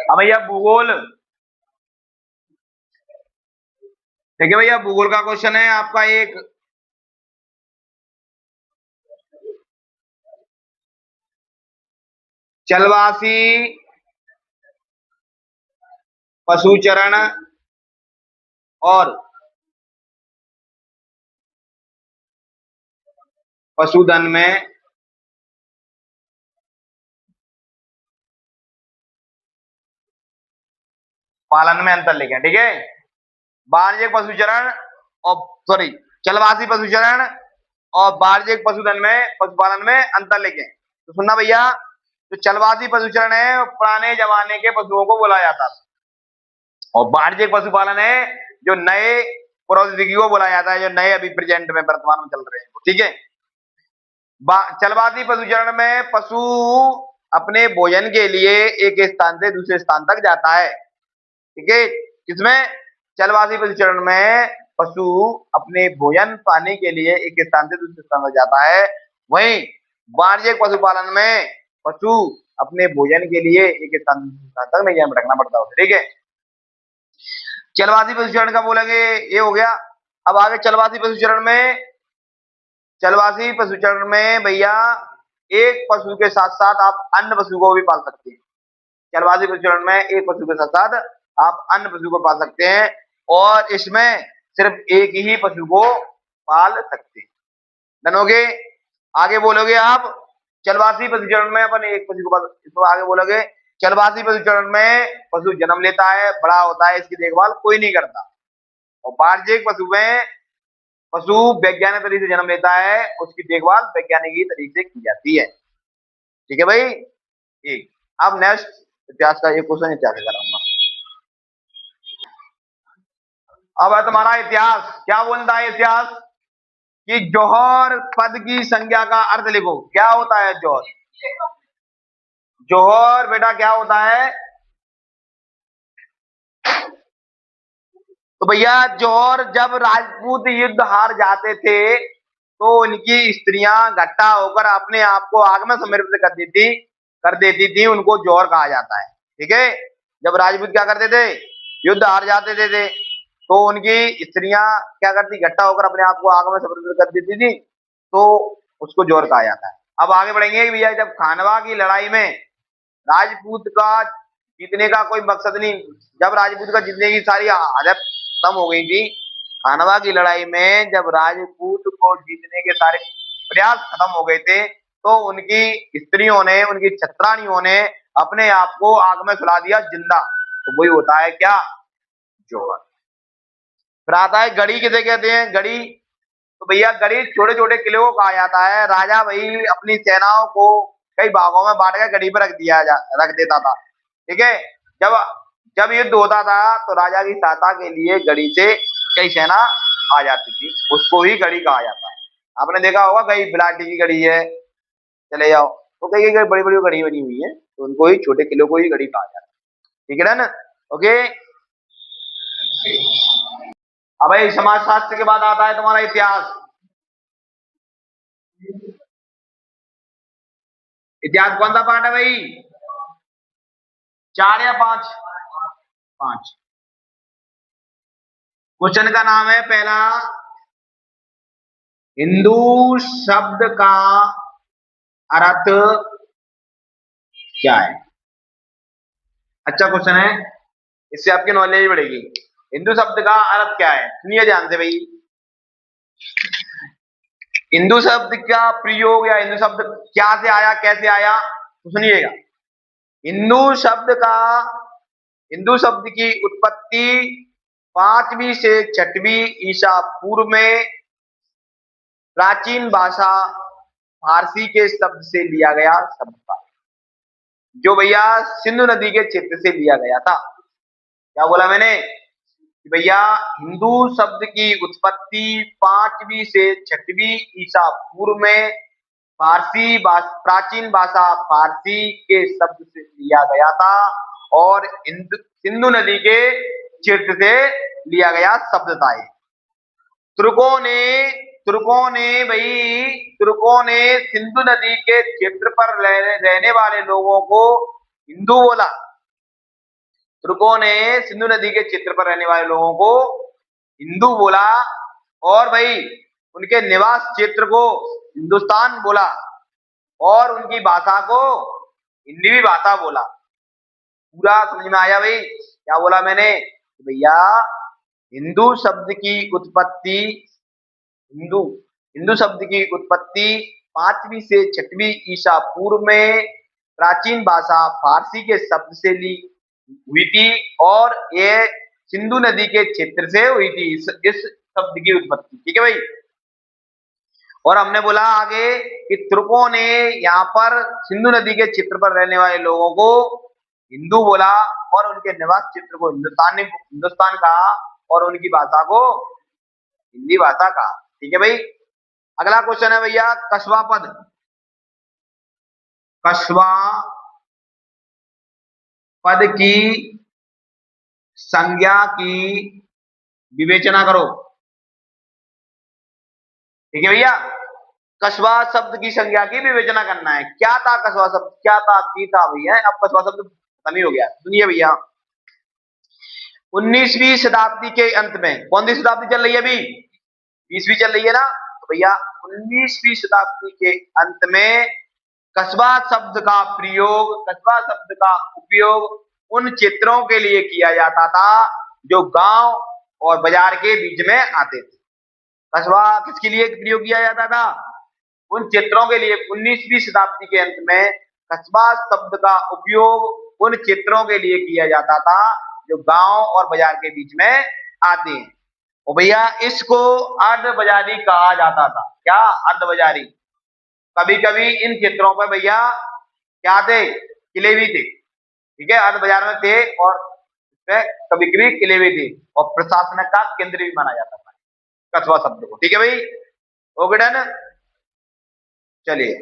अब भैया भूगोल, ठीक है भैया, भूगोल का क्वेश्चन है आपका एक। चलवासी पशुचरण और पशुधन में पालन में अंतर लिखें। ठीक है, वाणिज्यिक पशुचरण और सॉरी चलवासी पशुचरण और वाणिज्यिक पशुधन में पशुपालन में अंतर लिखें। तो सुनना भैया, जो चलवासी पशुचरण है वो पुराने जमाने के पशुओं को बोला जाता था, और वाणिज्यिक पशुपालन है जो नए प्रौद्योगिकी को बोला जाता है, जो नए अभी प्रेजेंट में वर्तमान में चल रहे हैं। ठीक है, चलवासी पशुचरण में पशु अपने भोजन के लिए एक स्थान से दूसरे स्थान तक जाता है। ठीक है, किसमें? चलवासी पशुचरण में पशु अपने भोजन पाने के लिए एक स्थान से दूसरे स्थान तक जाता है। वहीं वाणिज्यिक पशुपालन में पशु अपने भोजन के लिए एक स्थान से दूसरे स्थान तक नहीं जाए, भटकना पड़ता है। ठीक है, चलवासी पशुचरण का बोलेंगे ये हो गया। अब आगे चलवासी पशुचरण में भैया एक पशु के साथ साथ आप अन्य पशु को भी पाल सकते हैं। चलवासी पशुचरण में एक पशु के साथ साथ आप अन्य पशु को पाल सकते हैं, और इसमें सिर्फ एक ही पशु को पाल सकते हैं। जनोगे, आगे बोलोगे आप चलवासी पशुचरण में अपन एक पशु को पाल, इसको आगे बोलोगे चलवासी पशुचरण में पशु जन्म लेता है, बड़ा होता है, इसकी देखभाल कोई नहीं करता। और वाणिज्यिक पशु में पशु वैज्ञानिक तरीके से जन्म लेता है, उसकी देखभाल वैज्ञानिक तरीके से की जाती है। ठीक है भाई, एक। अब नेक्स्ट इतिहास का एक क्वेश्चन इतिहास कराऊंगा। अब है तुम्हारा इतिहास। क्या बोलता है इतिहास कि जौहर पद की संज्ञा का अर्थ लिखो। क्या होता है जौहर? जौहर बेटा क्या होता है? तो भैया जौहर जब राजपूत युद्ध हार जाते थे तो उनकी स्त्रियां इकट्ठा होकर अपने आप को आग में समर्पित कर देती थी, उनको जौहर कहा जाता है। ठीक है, जब राजपूत क्या करते थे, युद्ध हार जाते थे तो उनकी स्त्रियां क्या करती, इकट्ठा होकर अपने आप को आग में समर्पित कर देती थी, तो उसको जौहर कहा जाता है। अब आगे बढ़ेंगे भैया, जब खानवा की लड़ाई में राजपूत का जीतने का कोई मकसद नहीं, जब राजपूत का जीतने की सारी आदत खत्म हो गई थी, खानवा की लड़ाई में जब राजपूत को जीतने के सारे प्रयास खत्म हो गए थे, तो उनकी स्त्रियों ने, उनकी छत्राणियों ने अपने आप को आग में सुला दिया जिंदा। तो वही होता है क्या? जौहर। फिर आता है गढ़ी। किसे कहते हैं? गढ़ी। तो भैया गढ़ी छोटे छोटे किले को कहा जाता है। राजा भाई अपनी सेनाओं को कई भागों में बांट कर गढ़ी पर रख देता था। ठीक है, जब जब युद्ध होता था तो राजा की सहायता के लिए गढ़ी से कई सेना आ जाती थी, उसको ही गढ़ी कहा जाता है। आपने देखा होगा कई बिलाटी की गढ़ी है, चले जाओ तो कई कई बड़ी बड़ी गढ़ी बनी हुई है, तो उनको ही, छोटे किलों को ही गढ़ी कहा जाता है। ठीक है ना? ओके। अब भाई समाज शास्त्र के बाद आता है तुम्हारा इतिहास। इतिहास कौन सा पार्ट है भाई? 4 या 5? 5। क्वेश्चन का नाम है पहला, हिंदू शब्द का अर्थ क्या है? अच्छा क्वेश्चन है, इससे आपकी नॉलेज बढ़ेगी। हिंदू शब्द का अर्थ क्या है? सुनिए ध्यान से भाई। हिंदू शब्द का प्रयोग या हिंदू शब्द क्या से आया, कैसे आया, तो सुनिएगा। हिंदू शब्द का, हिंदू शब्द की उत्पत्ति 5वीं से 6वीं ईसा पूर्व में प्राचीन भाषा फारसी के शब्द से लिया गया शब्द था, जो भैया सिंधु नदी के क्षेत्र से लिया गया था। क्या बोला मैंने कि भैया हिंदू शब्द की उत्पत्ति 5वीं से 6वीं ईसा पूर्व में प्राचीन भाषा फारसी के शब्द से लिया गया था, और सिंधु नदी के क्षेत्र से लिया गया शब्द था। तुर्कों ने सिंधु नदी के क्षेत्र पर रहने वाले लोगों को हिंदू बोला, तुर्कों ने सिंधु नदी के क्षेत्र पर रहने वाले लोगों को हिंदू बोला और भाई उनके निवास क्षेत्र को हिंदुस्तान बोला और उनकी भाषा को हिंदी भाषा बोला। पूरा समझ में आया भाई क्या बोला मैंने? भैया हिंदू शब्द की उत्पत्ति हिंदू हिंदू शब्द की उत्पत्ति 5वीं से 6वीं ईसा पूर्व में प्राचीन भाषा फारसी के शब्द से ली हुई थी और ये सिंधु नदी के क्षेत्र से हुई थी इस शब्द की उत्पत्ति। ठीक है भाई। और हमने बोला आगे कि तुर्कों ने यहाँ पर सिंधु नदी के क्षेत्र पर रहने वाले लोगों को हिंदू बोला और उनके निवास क्षेत्र को हिंदुस्तान कहा और उनकी भाषा को हिंदी भाषा कहा। ठीक है भाई। अगला क्वेश्चन है भैया कस्बा पद। कस्बा पद की संज्ञा की विवेचना करो। ठीक है भैया। कस्बा शब्द की संज्ञा की विवेचना करना है। क्या था कस्बा शब्द? क्या था की था भैया? अब कस्बा शब्द खत्म ही हो गया। सुनिए भैया 19वीं शताब्दी के अंत में, कौन सी शताब्दी चल रही है अभी? 20वीं चल रही है ना। तो भैया 19वीं शताब्दी के अंत में कस्बा शब्द का प्रयोग, कस्बा शब्द का उपयोग उन क्षेत्रों के लिए किया जाता था जो गांव और बाजार के बीच में आते थे। कस्बा किसके लिए प्रयोग किया जाता था? उन क्षेत्रों के लिए। 19वीं शताब्दी के अंत में कस्बा शब्द का उपयोग उन क्षेत्रों के लिए किया जाता था जो गांव और बाजार के बीच में आते हैं। और भैया इसको अर्ध बाजारी कहा जाता था। क्या? अर्ध बाजारी। कभी कभी इन क्षेत्रों पर भैया क्या थे? किले भी थे। ठीक है। अर्ध बाजार में थे और कभी कभी किले भी थे और प्रशासन का केंद्र भी माना जाता था कस्बा शब्द को। ठीक है भाई। Okay done. चलिए